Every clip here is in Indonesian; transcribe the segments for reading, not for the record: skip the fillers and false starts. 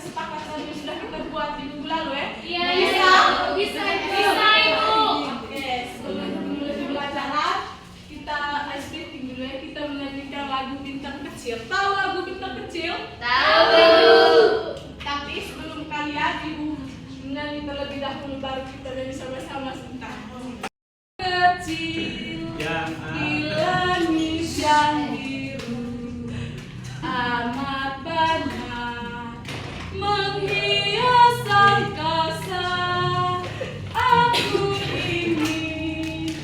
kesepakatan yang sudah kita buat di minggu lalu ya? Iya. Bisa Ibu. Oke, sebelum lebih belajar kita ice breaking dulu ya. Kita menyanyikan lagu Bintang Kecil. Tahu lagu Bintang Kecil? Tahu. Tapi sebelum kalian ibu menyanyi terlebih dahulu baru kita nyanyi sama-sama sebentar. Kecil di langit yang biru amat banyak menghias angkasa. Aku ingin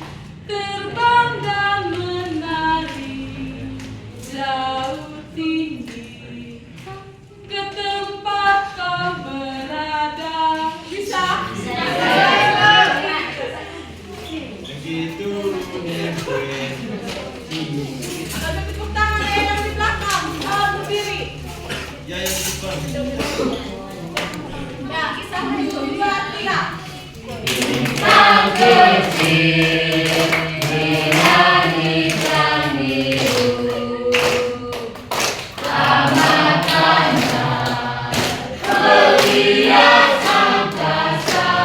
terbang dan menari jauh tinggi ke tempat kau berada. Bisa? Begitu Ada tepuk tangan ya yang di belakang. Berdiri. ya yang depan. Ya, kisah itu 2, 3. Bintang kecil di langit yang biru amat banyak menghias angkasa.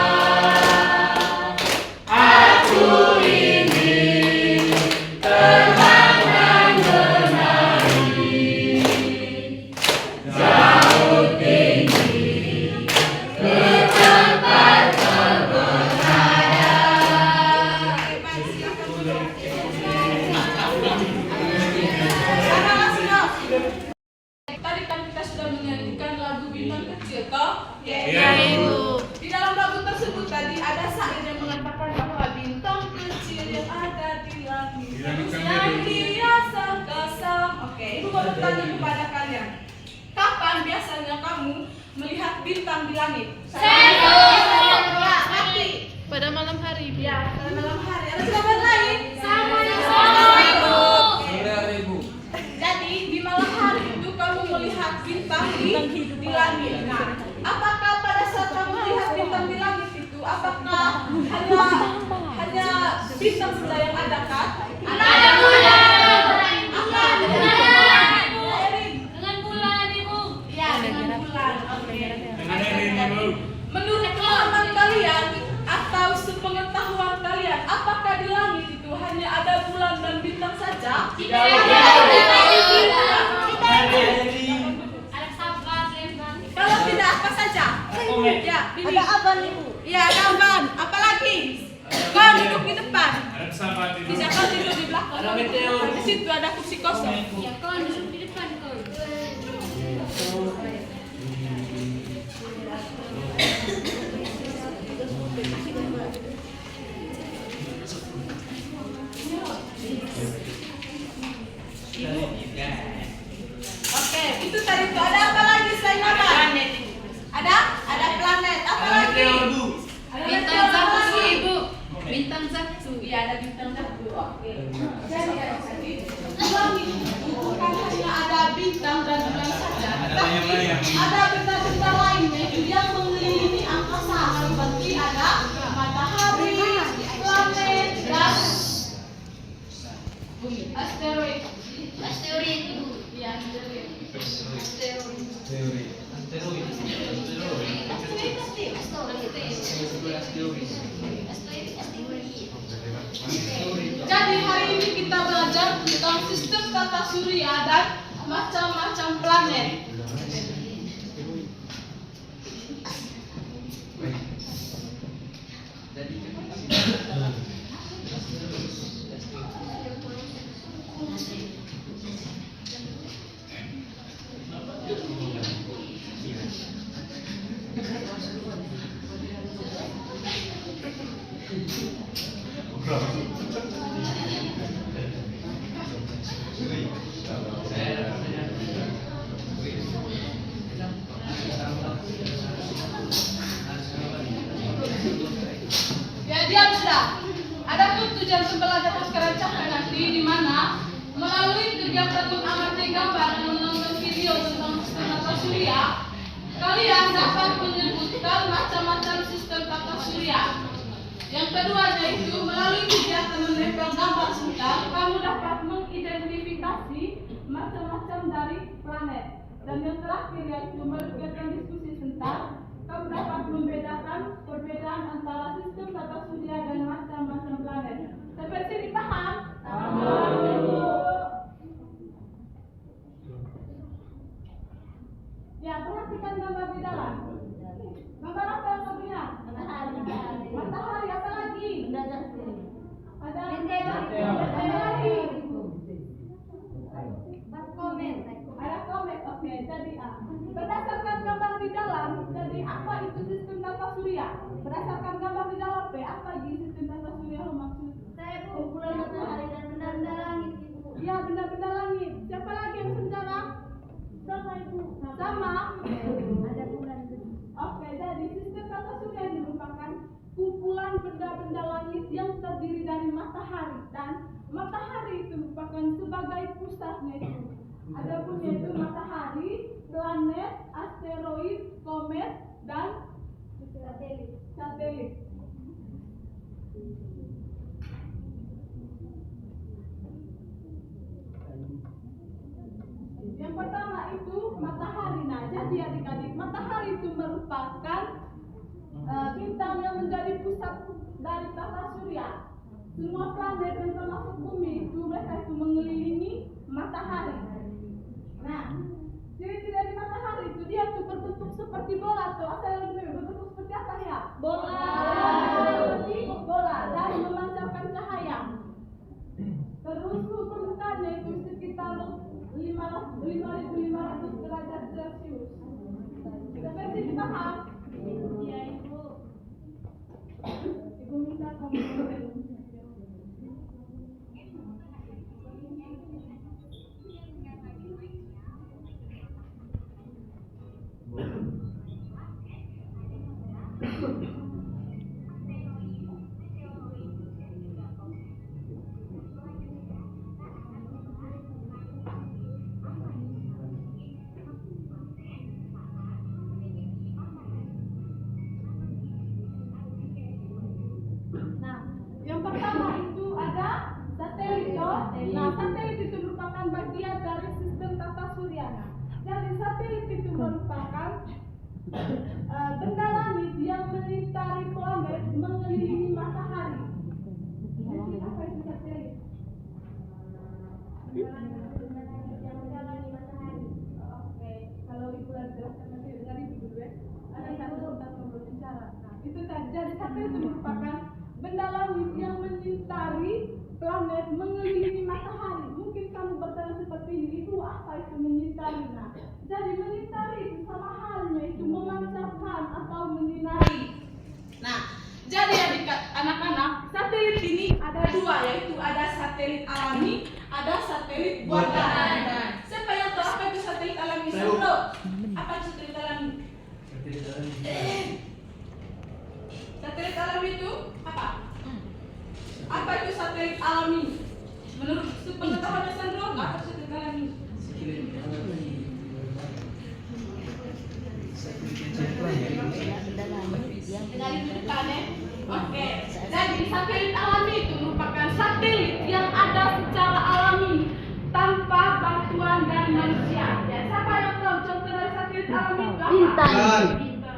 Aku ingin terbang dan menari jauh tinggi ke tempat kau berada. Tadi kan kita sudah menyanyikan lagu Bintang Kecil, toh? Iya, Ibu. Di dalam lagu tersebut tadi ada syair yang mengatakan bahwa bintang kecil yang ada di langit yang hias angkasa. Oke, ibu mau bertanya kepada kalian, kapan biasanya kamu melihat bintang di langit? Mati. Pada malam hari, Ibu. Ya, pada malam hari. Ada jawaban lain? Sama, Ibu. Ibu. Jadi di malam hari itu kamu melihat bintang di langit. Nah, apakah pada saat kamu melihat bintang di langit itu, apakah hanya bintang saja yang ada kan? Ada bulan. Apa? Dengan bulan, Ibu. Ya, dengan bulan. Oke. Dengan Ibu. Menurut pengalaman kalian atau sepengetahuan kalian, apakah di langit itu hanya ada bulan dan bintang saja? Ada sahabat, Lembang. Kalau tidak apa saja? Ya, ini. Ada aban ibu. Ya, ada awan. Apalagi? Kau duduk di depan. Ada sahabat Ibu. Bisa kau tidur di belakang. Ada meteor. Di situ ada kursi kosong. Ya, kau duduk di depan, kau. Oke, itu tadi tuh. Ada apa lagi selain apa? Ada planet. Apa lagi? Ada Bintang meteor apa satu, lagi? Ibu. Bintang satu. Iya, ada bintang satu. Oke. Jadi langit itu bukan hanya ada bintang dan bulan saja, tapi ada benda-benda lainnya yang mengelilingi angkasa seperti ada matahari, planet, dan bumi. Asteroid. Asteroid, Ibu. Ya, asteroid. Teori. Jadi hari ini kita belajar tentang sistem tata surya dan macam-macam planet. Ya, diam sudah. Adapun tujuan pembelajaran sekarang capai nanti di mana melalui kegiatan mengamati gambar dan menonton video tentang sistem tata surya, kalian dapat menyebutkan macam-macam sistem tata surya. Yang kedua yaitu melalui kegiatan menempel gambar sebentar, kamu dapat mengidentifikasi macam-macam dari planet. Dan yang terakhir yaitu melalui kegiatan diskusi Nah, kamu dapat membedakan perbedaan antara sistem tata surya dan macam-macam planet. Sampai sini paham? Ya, perhatikan gambar di dalam. Gambar apa yang kamu lihat? Matahari, apa lagi? Ada apa lagi? Ada komet. Oke, jadi berdasarkan gambar di dalam, jadi apa itu sistem tata surya? Berdasarkan gambar di dalam, apa lagi sistem tata surya maksud? Kumpulan matahari dan benda-benda langit, Ibu. Ya, benda-benda langit. Siapa lagi yang sejarah? Sama, Ibu. Sama. Ada bulan. Oke, jadi sistem tata surya ini merupakan kumpulan benda-benda langit yang terdiri dari matahari, dan matahari itu merupakan sebagai pusatnya itu. Adapun yaitu matahari, planet, asteroid, komet, dan satelit. Yang pertama itu matahari. Nah, jadi adik-adik, matahari itu merupakan bintang yang menjadi pusat dari tata surya. Semua planet dan termasuk bumi itu mereka itu mengelilingi matahari. Nah, ciri-ciri dari matahari itu dia itu berbentuk seperti bola tuh. Asal berbentuk seperti apa ya? Bola. Seperti bola dan memancarkan cahaya. Terus suhu permukaannya itu sekitar 5.500 derajat Celcius. Seperti kita paham? Iya, Ibu. Ibu minta komentar. Yang pertama itu ada satelit. Nah, satelit itu merupakan bagian dari sistem tata surya. Jadi satelit itu merupakan benda langit yang melintari planet mengelilingi matahari. Jadi apa itu satelit? Oke, kalau ibu lagi jelaskan nanti dari ibu dulu ya. Ada satu tempat yang berbicara. Nah, itu tadi. Jadi satelit itu merupakan benda langit yang melintari planet mengelilingi matahari. Mungkin kamu bertanya seperti ini, Ibu, apa itu melintari? Nah, jadi melintari itu sama halnya itu memancarkan atau menyinari. Nah, jadi anak-anak, satelit ini ada dua, yaitu ada satelit alami, ada satelit buatan. Siapa yang tahu apa itu satelit alami? Sandro, apa itu satelit alami? Satelit alami itu apa? Apa itu satelit alami? Menurut pengetahuan Sandro, apa itu satelit alami? Dari depan ya. Oke. Jadi satelit alami itu merupakan satelit yang ada secara alami tanpa bantuan dari manusia. Ya, siapa yang tahu contoh dari satelit alami itu apa? Bintang.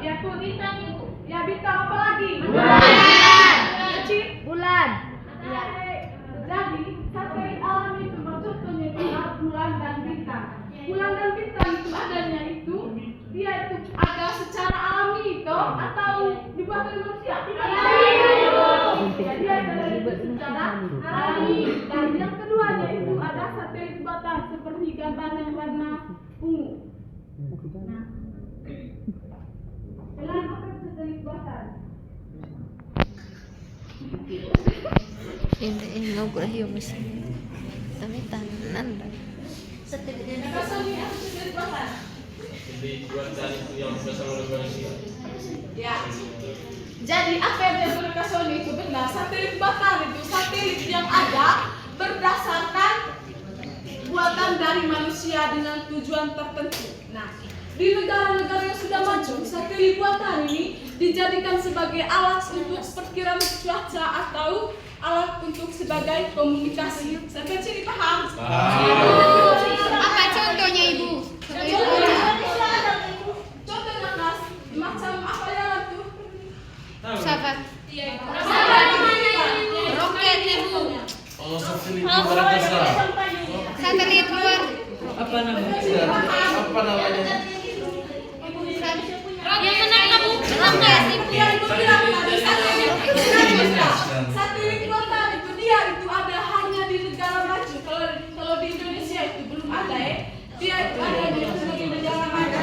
Ya, bintang itu. Ya, bintang apa lagi? Bulan. Ya. Jadi satelit alami itu contohnya itu bulan dan bintang. Bulan dan bintang itu adanya itu dia itu ada secara alami itu atau dibuat oleh manusia? Jadi ada secara alami. Dan yang keduanya itu ada satelit buatan seperti gambar yang warna ungu. Nah, kenapa satelit buatan? Hindi inaugurayo mas kami tanan lang. Ya. Jadi apa yang disebut Sony itu benar. Satelit buatan itu satelit yang ada berdasarkan buatan dari manusia dengan tujuan tertentu. Nah, di negara-negara yang sudah maju, satelit buatan ini dijadikan sebagai alat untuk perkiraan cuaca atau alat untuk sebagai komunikasi. Sampai sini paham? Apa contohnya, Ibu? Contohnya, Mas, macam apa ya tuh? Sahabat. Roket ibu. Oh, satelit luar angkasa. Satelit luar. Apa namanya? Yang menang kamu. Menang nggak sih? Yang ibu bilang tadi satelit buatan itu dia itu ada hanya di negara maju. Kalau di Indonesia itu belum ada ya. Dia itu ada di negara maju.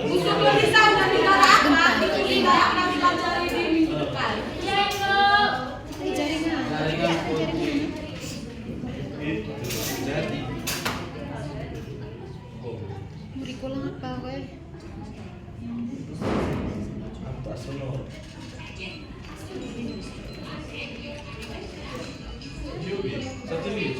Untuk tulisan dan negara apa itu kita akan pelajari di minggu depan. Jaringan. Jadi. Kurikulum apa gue? Apa sonor? Satelit.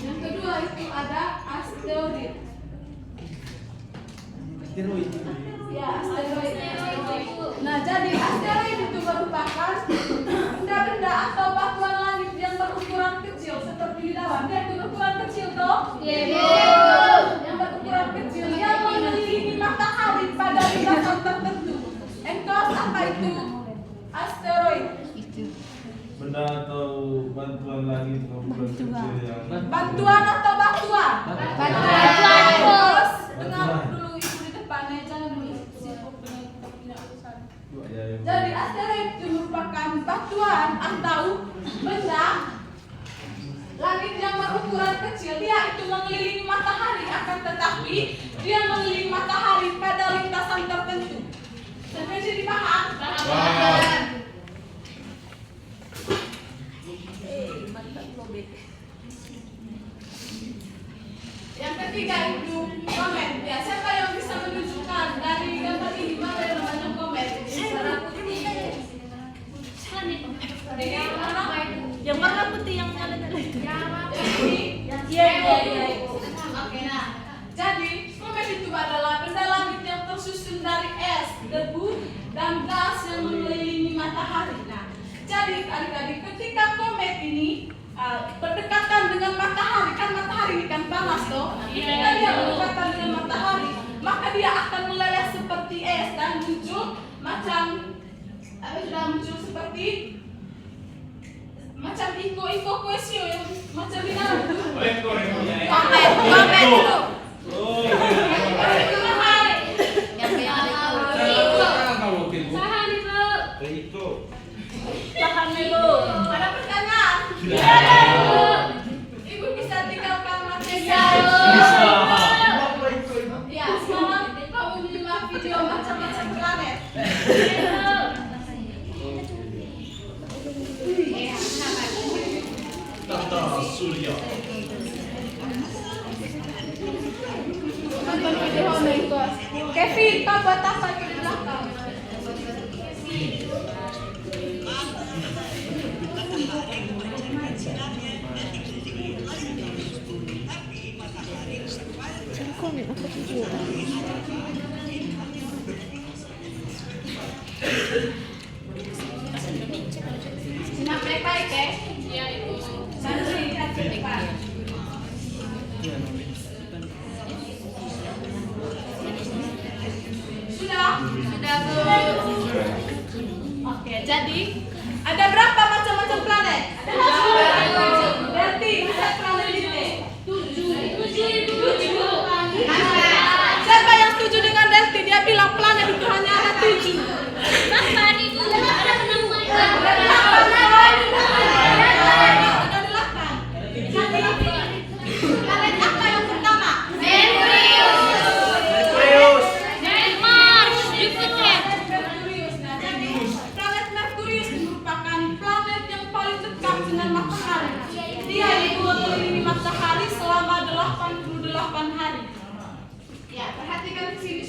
Yang kedua itu ada asteroid. Ya, asteroid. Nah, jadi asteroid itu merupakan benda-benda atau batuan langit yang berukuran kecil seperti di dalam. Dia itu berukuran kecil toh? Yang berukuran kecil yang mengelilingi matahari pada lintasan tertentu. Engkau apa itu? Asteroid. Benda atau bantuan langit berukuran kecil yang Bantuan atau batuan? Batuan. Terus dengar dulu ibu di depannya, jangan dulu sibuk dengan ketidakpuasan. Jadi asteroid itu merupakan batuan atau benda langit yang berukuran kecil. Dia itu mengelilingi matahari, akan tetapi dia mengelilingi matahari pada lintasan tertentu. Sampai sini paham? Yang ketiga itu komen. Ya, siapa yang bisa menunjukkan dari gambar ini mana yang namanya komen? Yang warna putih yang nyala-nyala itu. Iya. Oke, nah. Jadi, komet itu adalah benda langit yang tersusun dari es, debu, dan gas yang mengelilingi matahari. Nah, jadi adik-adik, ketika komet ini berdekatan dengan matahari, kan matahari ini kan panas toh. Ketika dia berdekatan dengan matahari, maka dia akan meleleh seperti es dan muncul seperti macam iko kuesio yang macam ini itu. Komet itu. Ada pertanyaan? Ibu bisa tinggalkan materi. Ya, selamat kamu menyimak video macam-macam planet. tata surya. Nonton video itu. Kevin, kau buat apa itu di belakang? Cari komen apa tujuan? Simak baik-baik ya. Iya, Ibu. Santri lihat ke depan. Sudah? Sudah, Bu. Oke, jadi ada berapa macam-macam planet? Berarti ada planet ini. 7. Siapa yang setuju dengan Delti? Dia bilang planet itu hanya ada 7. Planet apa yang pertama? Merkurius. Merkurius. Nah, jadi planet Merkurius merupakan planet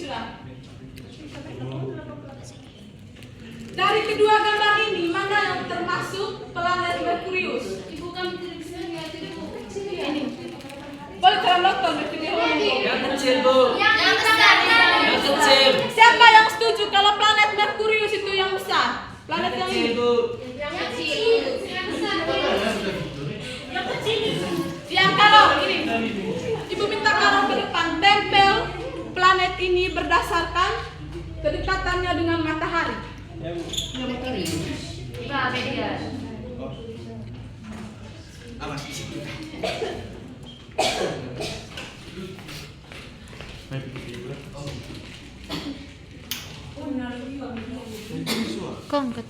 sudah. Dari kedua gambar ini, mana yang termasuk planet Merkurius? Ibu kami tidak bisa lihat itu. Ini. Boleh kalian nonton video ini. Yang kecil, Bu. Yang besar. Yang kecil. Siapa yang setuju kalau planet Merkurius itu yang besar? Planet yang Kecil, ini. Bu. Yang kecil. Yang besar. Yang kecil. Yang kalau ini. Ibu minta kalau ke depan tempel planet ini berdasarkan kedekatannya dengan matahari. Nah, media. Awas. Kau angkat.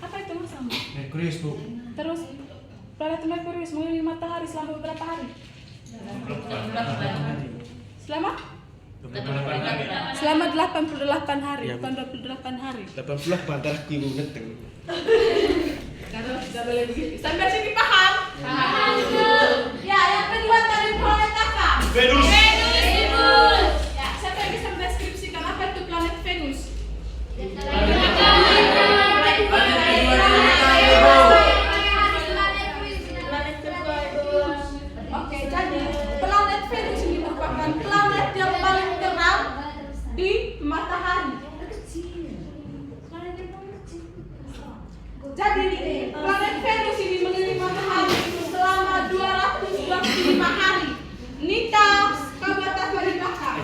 Apa itu Mas Am? Merkurius, Bu. Terus planet Merkurius mengelilingi matahari selama beberapa hari? Selama? Selama 88 hari, Ya, Bu. bukan 28 hari. 80 pantar kibu ngeteng. Karena sudah boleh begitu. Sampai sini paham? Paham. Ya, yang kedua tadi planet apa? Venus. Ya, siapa yang bisa mendeskripsikan apa itu planet Venus? Oke, jadi planet Venus ini merupakan planet yang paling terang di matahari. Jadi planet Venus ini mengelilingi matahari selama 225 hari. Nita, kau buat apa di belakang?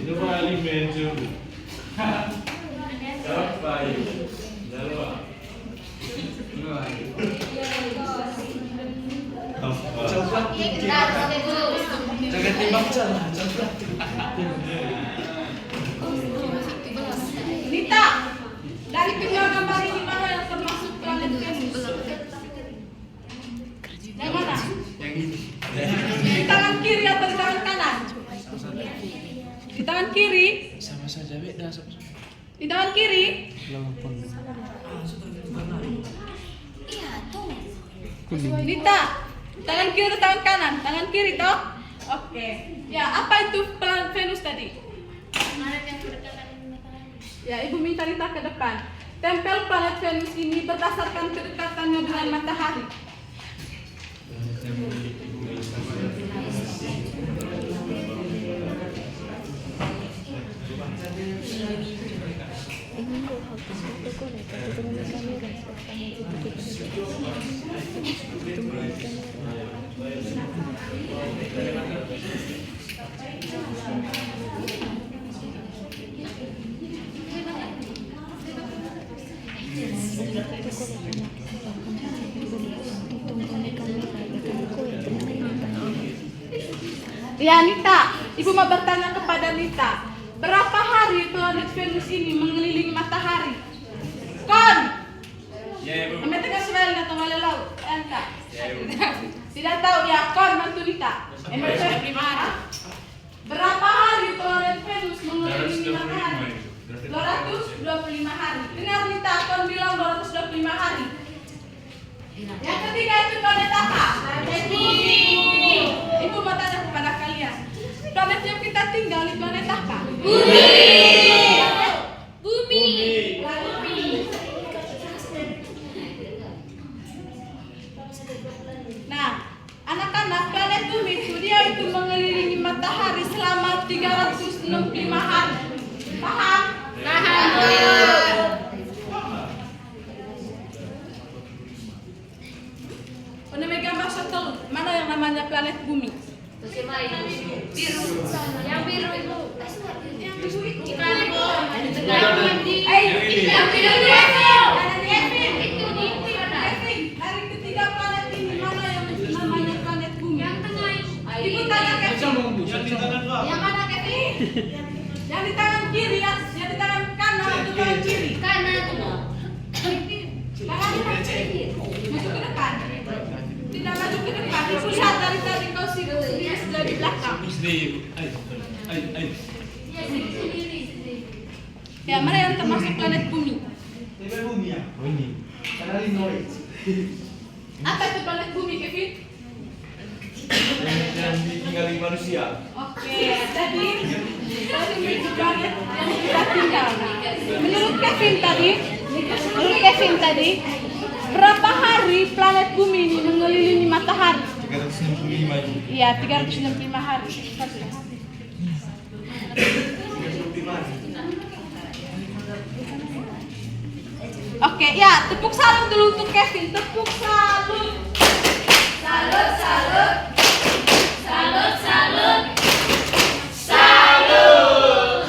Não vai alimento. Apa itu? Coklat dikit. Jangan timbang salah, coklat. Nita, dari kedua gambar ini mana yang termasuk planet Venus? Yang mana? Yang ini. Di tangan kiri atau di tangan kanan? Di tangan kiri? Sama saja, beda. Di tangan kiri? Nita, tangan kiri atau tangan kanan? Tangan kiri toh? Oke. Ya, apa itu planet Venus tadi? Ya, Ibu minta Nita ke depan. Tempel planet Venus ini berdasarkan kedekatannya dengan matahari. Ingin ko hapus foto ko na ito dengan kamera. Ya, Nita, Ibu mau bertanya kepada Nita, berapa hari planet Venus ini mengelilingi matahari? Kon! Ya, Ibu. Kami tengah selain atau malalau? Enggak. Tidak tahu ya, kon bantu Nita. Berapa hari planet Venus mengelilingi matahari? 225 hari. Dengar Nita, kon bilang 225 hari. Yang ketiga itu planet apa? Bumi. Ibu mau tanya kepada kalian. Planet yang kita tinggal di planet apa? Bumi. Bumi. Nah, anak-anak, planet bumi itu dia itu mengelilingi matahari selama 365 hari. Paham? Paham. Gambar satu, mana yang namanya planet bumi? Biru. Yang biru itu. Yang biru itu. Planet Yang biru itu. itu. Dari ketiga planet ini mana yang namanya planet bumi? Yang tengah itu. Ibu tanya Kevin. Yang di tangan Pak. Yang mana Kevin? Yang di tangan kiri ya? Yang di tangan kanan atau tangan kiri? Kanan itu. Tangan maju ke depan. Tidak maju ke depan. Ibu lihat dari tadi kau sendiri sudah di belakang. Ya, mana yang termasuk planet bumi? Apa itu planet bumi, Kevin? yang ditinggali manusia. Oke, jadi menuju planet yang kita tinggal. Menurut Kevin tadi, berapa hari planet bumi ini mengelilingi matahari? 365 itu. Iya, 365 hari. Oke, ya, tepuk salut dulu untuk Kevin. Tepuk salut. Salut, salut. Salut, salut. Salut.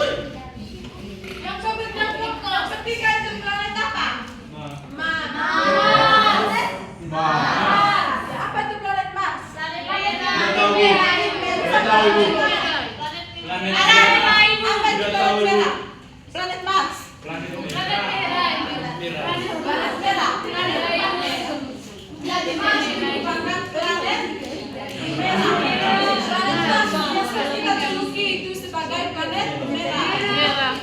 Yang ketiga itu planet apa? Mars. Apa itu planet Mars? Tidak tahu, Bu. Tidak tahu, Bu. Planet merah. Apa itu Tidak tahu, planet Bu. merah? Planet Mars. Planet merah. Planet merah. Jadi Mars merupakan planet merah. Planet Mars kita juluki itu sebagai planet merah.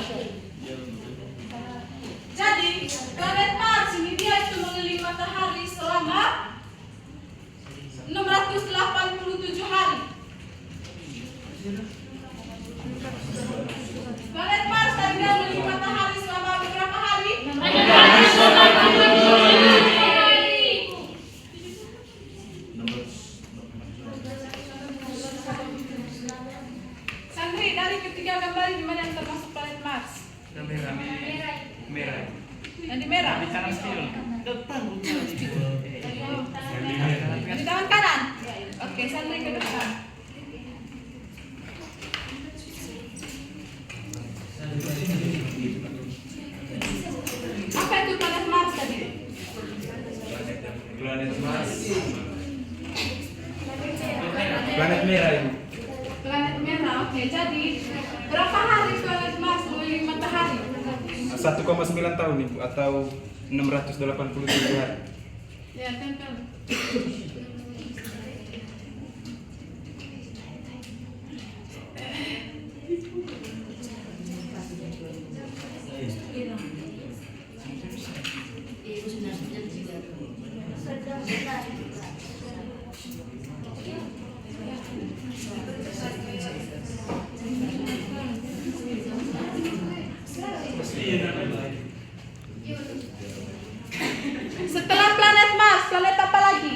Jadi planet Mars ini dia itu mengelilingi matahari selama 687 hari. Planet Mars tadi dia mengelilingi matahari selama berapa hari? Sandri, dari ketiga gambar di mana yang termasuk planet Mars? Yang merah. Merah. Yang di merah? Di kanan sini. Depan bukan. Di tangan kanan? Oke, Sandri ke depan. Apa itu planet Mars tadi? Planet Mars. Planet merah ini. Planet merah, oke. Jadi, berapa hari planet Mars mengelilingi matahari? 1,9 tahun Ibu atau 687 hari. Ya, tempel. Setelah planet Mars, planet apa lagi?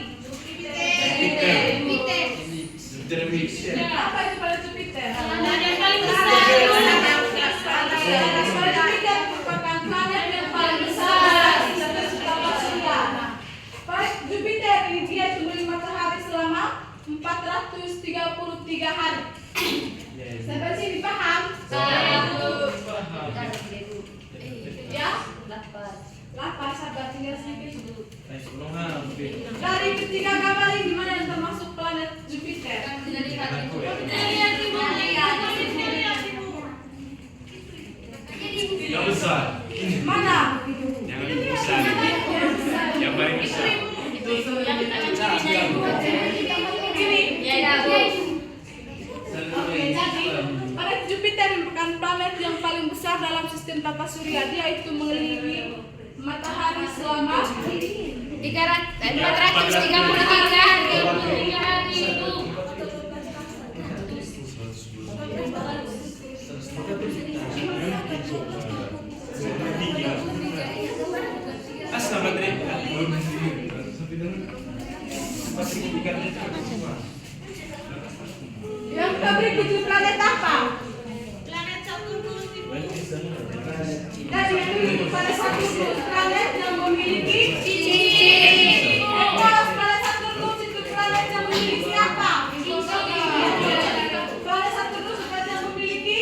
Jupiter. Jupiter. Apa itu planet Jupiter? Planet yang paling besar. Planet Jupiter merupakan planet yang paling besar di sistem surya. Planet Jupiter ini dia itu mengelilingi matahari selama 433 hari. Sampai sini paham? Ya? Lapar, sabar, tinggal sedikit. Dari ketiga gambar ini mana yang termasuk planet Jupiter? Yang besar. Mana? Yang lebih besar. Yang paling besar. Ini. Ya, Oke, jadi planet Jupiter merupakan planet yang paling besar dalam sistem tata surya. Dia itu mengelilingi matahari selama 433 hari itu. yang berikut itu planet apa? Dan yang berikut planet Saturnus, planet yang memiliki planet Saturnus itu planet yang memiliki apa? Planet Saturnus planet yang memiliki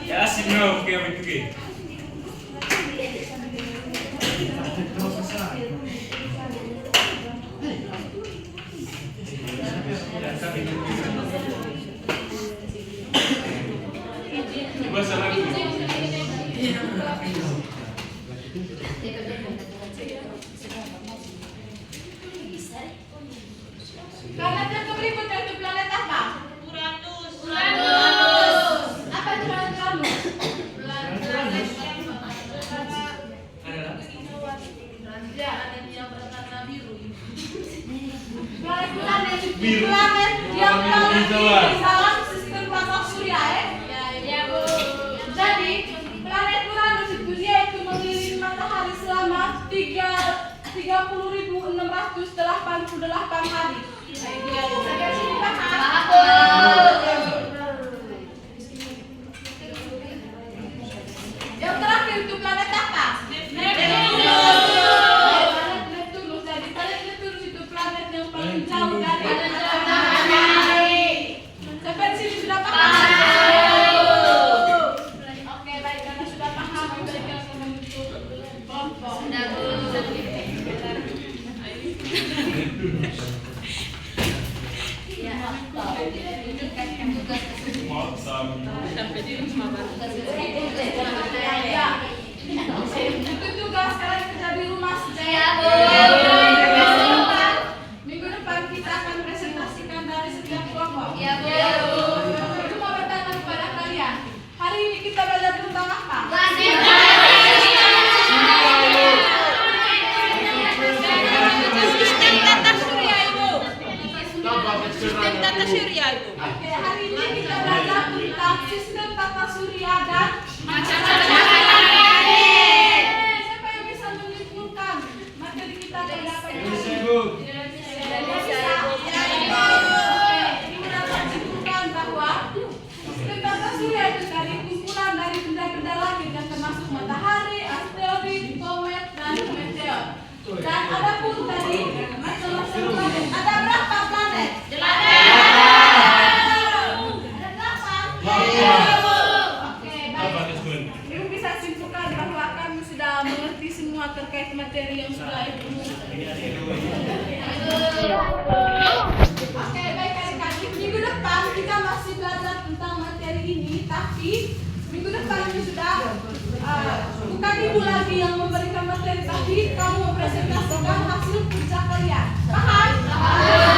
Ya, Simeo, oke, oke. Coba salah dulu. berikutnya itu planet apa? Uranus. Apa itu planet Uranus? Planet Uranus itu planet yang paling tinggi dalam sistem tata surya ya. Jadi planet Uranus itu dia itu mengelilingi matahari selama 30.688 hari. Sampai sini paham? Yang terakhir itu planet apa? Planet Neptunus. Jadi planet Neptunus itu planet yang paling jauh dari matahari. Sampai sini sudah paham? Oke, baik, karena sudah paham, baiklah kita membentuk kelompok. Ya. Itu tugas kalian kerja di rumah saja. Minggu depan kita akan presentasikan dari setiap kelompok. Aku mau bertanya kepada kalian. Hari ini kita belajar tentang apa? Sistem tata surya, Ibu. Sistem tata surya, Ibu. Oke, hari ini kita belajar tentang sistem tata surya dan Macam-macam. siapa yang bisa menyimpulkan materi kita pada apa ini? Bisa, Bu. Ini dapat disimpulkan bahwa sistem tata surya itu dari kumpulan dari benda-benda langit yang termasuk matahari, asteroid, komet, dan meteor. Dan ada pun tadi macam-macam planet. Ada berapa planet? Ada berapa? Oke, baik. Ibu bisa simpulkan bahwa kami sudah mengerti semua terkait materi yang sudah Ibu. Oke, baik adik-adik. Minggu depan kita masih belajar tentang materi ini, tapi minggu depan ini sudah bukan Ibu lagi yang memberikan materi, tapi kamu mempresentasikan hasil kerja kalian. Paham?